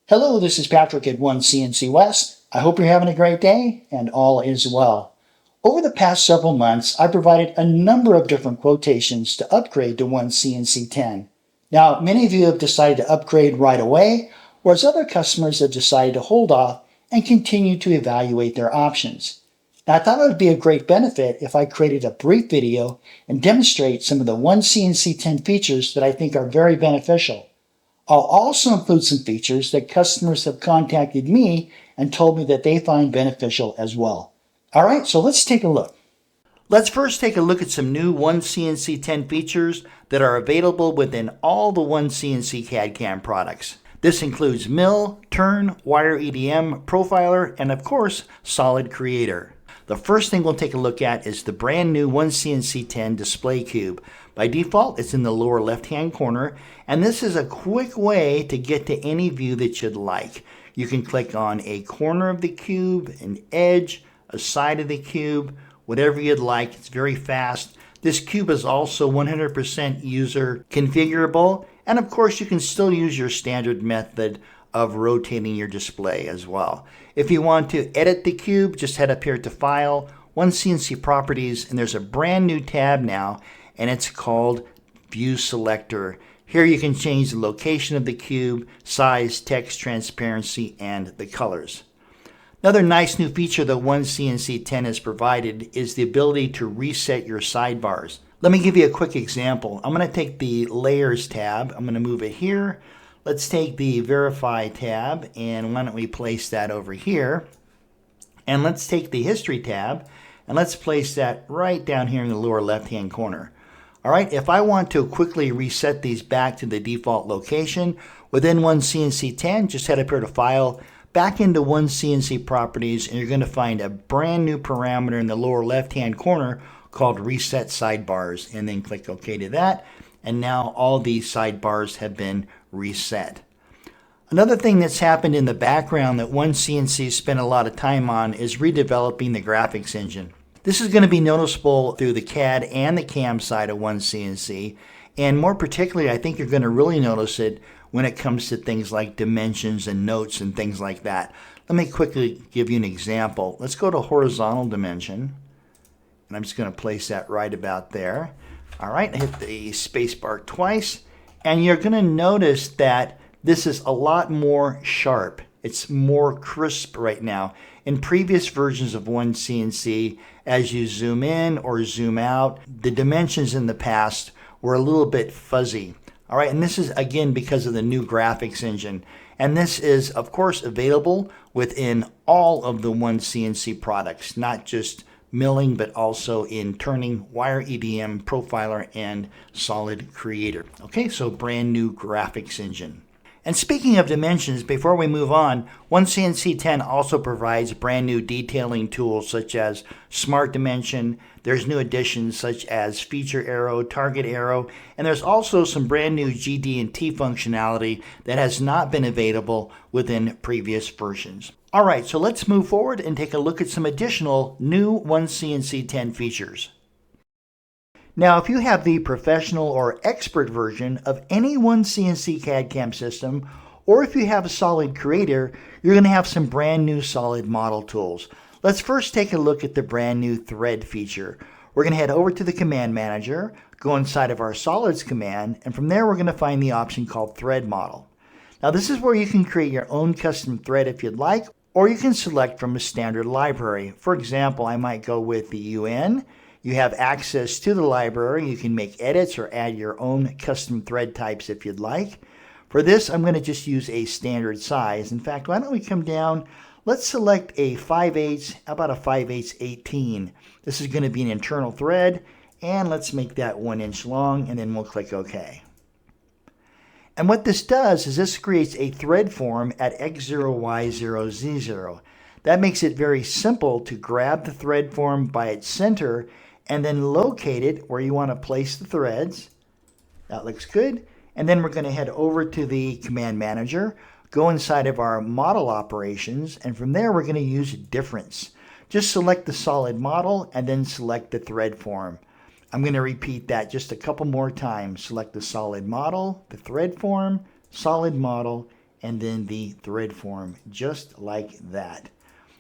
Hello, this is Patrick at OneCNC West. I hope you're having a great day and all is well. Over the past several months, I provided a number of different quotations to upgrade to OneCNC 10. Now, many of you have decided to upgrade right away, whereas other customers have decided to hold off and continue to evaluate their options. Now, I thought it would be a great benefit if I created a brief video and demonstrate some of the OneCNC 10 features that I think are very beneficial. I'll also include some features that customers have contacted me and told me that they find beneficial as well. All right, so let's take a look. Let's first take a look at some new OneCNC 10 features that are available within all the OneCNC CAD CAM products. This includes Mill, Turn, Wire EDM, Profiler, and of course, Solid Creator. The first thing we'll take a look at is the brand new OneCNC 10 display cube. By default, it's in the lower left-hand corner, and this is a quick way to get to any view that you'd like. You can click on a corner of the cube, an edge, a side of the cube, whatever you'd like. It's very fast. This cube is also 100% user configurable, and of course, you can still use your standard method of rotating your display as well. If you want to edit the cube, just head up here to File, OneCNC Properties, and there's a brand new tab now, and it's called View Selector. Here you can change the location of the cube, size, text, transparency, and the colors. Another nice new feature that OneCNC 10 has provided is the ability to reset your sidebars. Let me give you a quick example. I'm going to take the Layers tab. I'm going to move it here. Let's take the Verify tab, and why don't we place that over here? And let's take the History tab, and let's place that right down here in the lower left-hand corner. All right, if I want to quickly reset these back to the default location within OneCNC 10, just head up here to File, back into OneCNC Properties, and you're going to find a brand new parameter in the lower left-hand corner called Reset Sidebars, and then click OK to that, and now all these sidebars have been reset. Another thing that's happened in the background that OneCNC spent a lot of time on is redeveloping the graphics engine. This is going to be noticeable through the CAD and the CAM side of OneCNC, and more particularly, I think you're going to really notice it when it comes to things like dimensions and notes and things like that. Let me quickly give you an example. Let's go to horizontal dimension, and I'm just going to place that right about there. All right, hit the space bar twice, and you're going to notice that this is a lot more sharp. It's more crisp right now. In previous versions of OneCNC, as you zoom in or zoom out, the dimensions in the past were a little bit fuzzy. All right, and this is again because of the new graphics engine. And this is, of course, available within all of the OneCNC products, not just milling, but also in Turning, Wire EDM, Profiler, and Solid Creator. Okay, so brand new graphics engine. And speaking of dimensions, before we move on, OneCNC 10 also provides brand new detailing tools such as Smart Dimension. There's new additions such as Feature Arrow, Target Arrow, and there's also some brand new GD&T functionality that has not been available within previous versions. All right, so let's move forward and take a look at some additional new OneCNC 10 features. Now, if you have the professional or expert version of any OneCNC CAD CAM system, or if you have a Solid Creator, you're going to have some brand new solid model tools. Let's first take a look at the brand new Thread feature. We're going to head over to the Command Manager, go inside of our Solids command, and from there we're going to find the option called Thread Model. Now, this is where you can create your own custom thread if you'd like, or you can select from a standard library. For example, I might go with the UN. You have access to the library. You can make edits or add your own custom thread types if you'd like. For this, I'm going to just use a standard size. In fact, why don't we come down? Let's select a 5/8, how about a 5/8 18? This is going to be an internal thread, and let's make that 1 inch long, and then we'll click OK. And what this does is this creates a thread form at X0Y0Z0. That makes it very simple to grab the thread form by its center and then locate it where you want to place the threads. That looks good. And then we're going to head over to the Command Manager, go inside of our model operations, and from there we're going to use difference. Just select the solid model and then select the thread form. I'm going to repeat that just a couple more times. Select the solid model, the thread form, solid model, and then the thread form, just like that.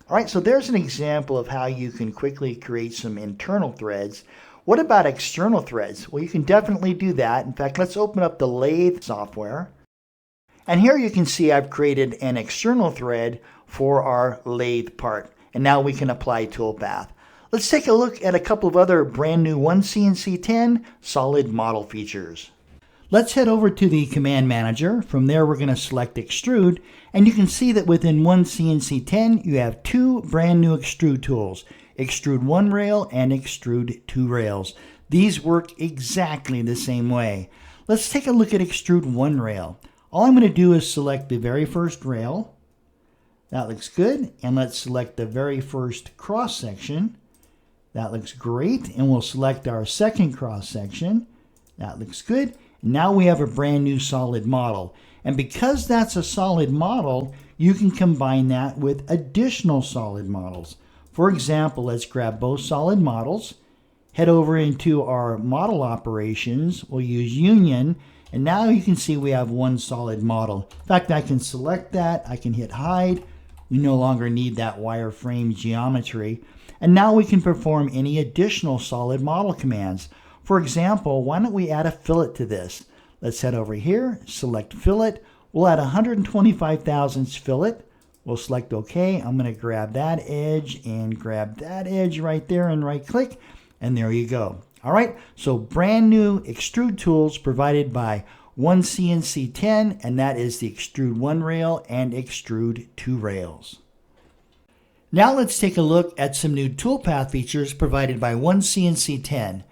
All right, so there's an example of how you can quickly create some internal threads. What about external threads? Well, you can definitely do that. In fact, let's open up the lathe software. And here you can see I've created an external thread for our lathe part. And now we can apply toolpath. Let's take a look at a couple of other brand new OneCNC 10 solid model features. Let's head over to the command manager. From there, we're going to select extrude. And you can see that within OneCNC 10, you have two brand new extrude tools, extrude 1 rail and extrude 2 rails. These work exactly the same way. Let's take a look at extrude 1 rail. All I'm going to do is select the very first rail. That looks good. And let's select the very first cross section. That looks great. And we'll select our second cross section. That looks good. Now we have a brand new solid model. And because that's a solid model, you can combine that with additional solid models. For example, let's grab both solid models, head over into our model operations. We'll use union. And now you can see we have one solid model. In fact, I can select that. I can hit hide. We no longer need that wireframe geometry. And now we can perform any additional solid model commands. For example, why don't we add a fillet to this? Let's head over here, select fillet. We'll add 125 thousandths fillet. We'll select OK. I'm going to grab that edge and grab that edge right there and right click. And there you go. All right, so brand new extrude tools provided by OneCNC 10, and that is the extrude 1 rail and extrude 2 rails. Now let's take a look at some new toolpath features provided by OneCNC 10.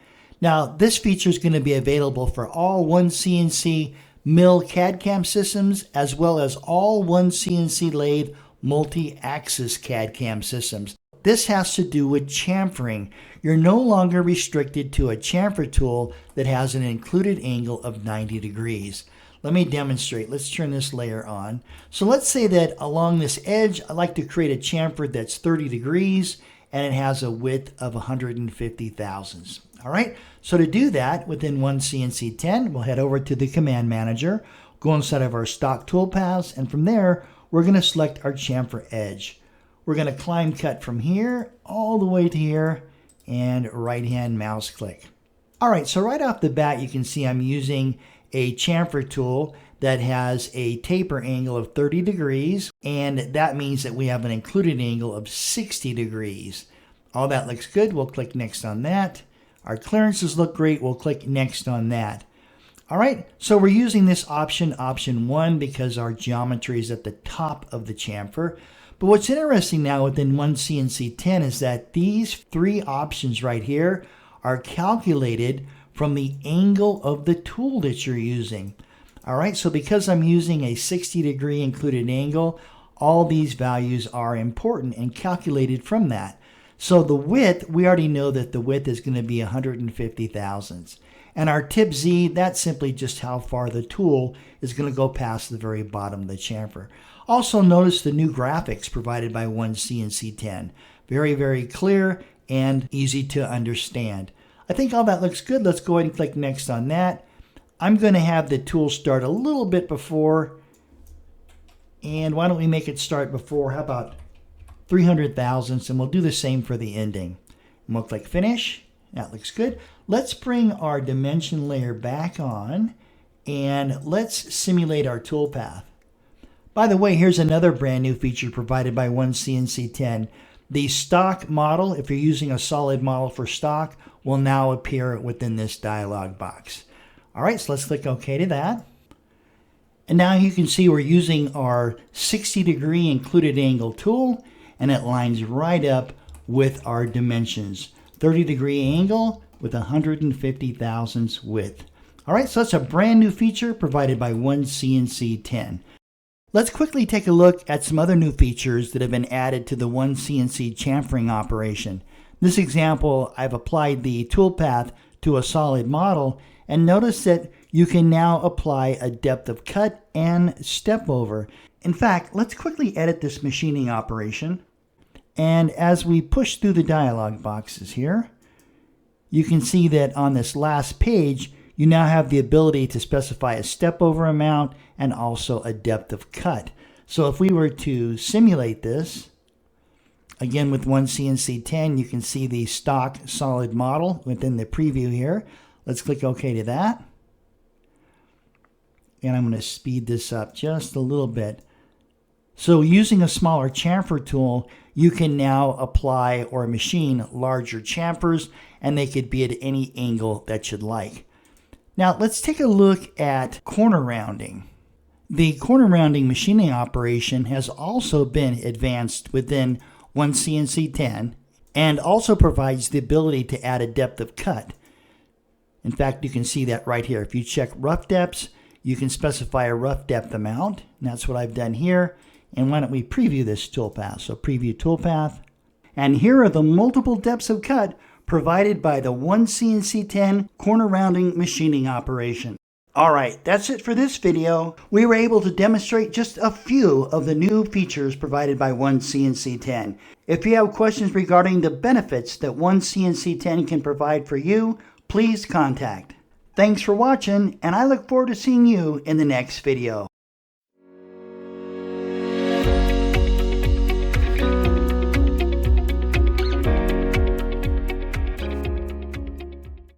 Now this feature is going to be available for all OneCNC mill CAD CAM systems as well as all OneCNC lathe multi-axis CAD CAM systems. This has to do with chamfering. You're no longer restricted to a chamfer tool that has an included angle of 90 degrees. Let me demonstrate. Let's turn this layer on. So let's say that along this edge, I'd like to create a chamfer that's 30 degrees and it has a width of 150 thousandths. All right, so to do that within OneCNC 10, we'll head over to the command manager, go inside of our stock toolpaths, and from there, we're going to select our chamfer edge. We're going to climb cut from here all the way to here and right-hand mouse click. All right, so right off the bat, you can see I'm using a chamfer tool that has a taper angle of 30 degrees, and that means that we have an included angle of 60 degrees. All that looks good. We'll click next on that. Our clearances look great. We'll click next on that. All right, so we're using this option 1, because our geometry is at the top of the chamfer. But what's interesting now within OneCNC 10 is that these 3 options right here are calculated from the angle of the tool that you're using. All right, so because I'm using a 60-degree included angle, all these values are important and calculated from that. So the width, we already know that the width is going to be 150 thousandths. And our tip Z, that's simply just how far the tool is going to go past the very bottom of the chamfer. Also notice the new graphics provided by OneCNC 10. Very, very clear and easy to understand. I think all that looks good. Let's go ahead and click next on that. I'm going to have the tool start a little bit before. And why don't we make it start before? How about 300 thousandths? And we'll do the same for the ending. And we'll click finish. That looks good. Let's bring our dimension layer back on and let's simulate our toolpath. By the way, here's another brand new feature provided by OneCNC 10. The stock model, if you're using a solid model for stock, will now appear within this dialog box. All right, so let's click OK to that. And now you can see we're using our 60-degree included angle tool, and it lines right up with our dimensions. 30-degree angle with 150 thousandths width. All right, so that's a brand new feature provided by OneCNC 10. Let's quickly take a look at some other new features that have been added to the OneCNC chamfering operation. In this example, I've applied the toolpath to a solid model, and notice that you can now apply a depth of cut and step over. In fact, let's quickly edit this machining operation. And as we push through the dialog boxes here, you can see that on this last page, you now have the ability to specify a step over amount and also a depth of cut. So if we were to simulate this, again with OneCNC 10, you can see the stock solid model within the preview here. Let's click OK to that. And I'm going to speed this up just a little bit. So using a smaller chamfer tool, you can now apply or machine larger chamfers, and they could be at any angle that you'd like. Now let's take a look at corner rounding. The corner rounding machining operation has also been advanced within OneCNC 10 and also provides the ability to add a depth of cut. In fact, you can see that right here. If you check rough depths, you can specify a rough depth amount, and that's what I've done here. And why don't we preview this toolpath? So preview toolpath. And here are the multiple depths of cut provided by the OneCNC 10 corner rounding machining operation. All right, that's it for this video. We were able to demonstrate just a few of the new features provided by OneCNC 10. If you have questions regarding the benefits that OneCNC 10 can provide for you, please contact. Thanks for watching, and I look forward to seeing you in the next video.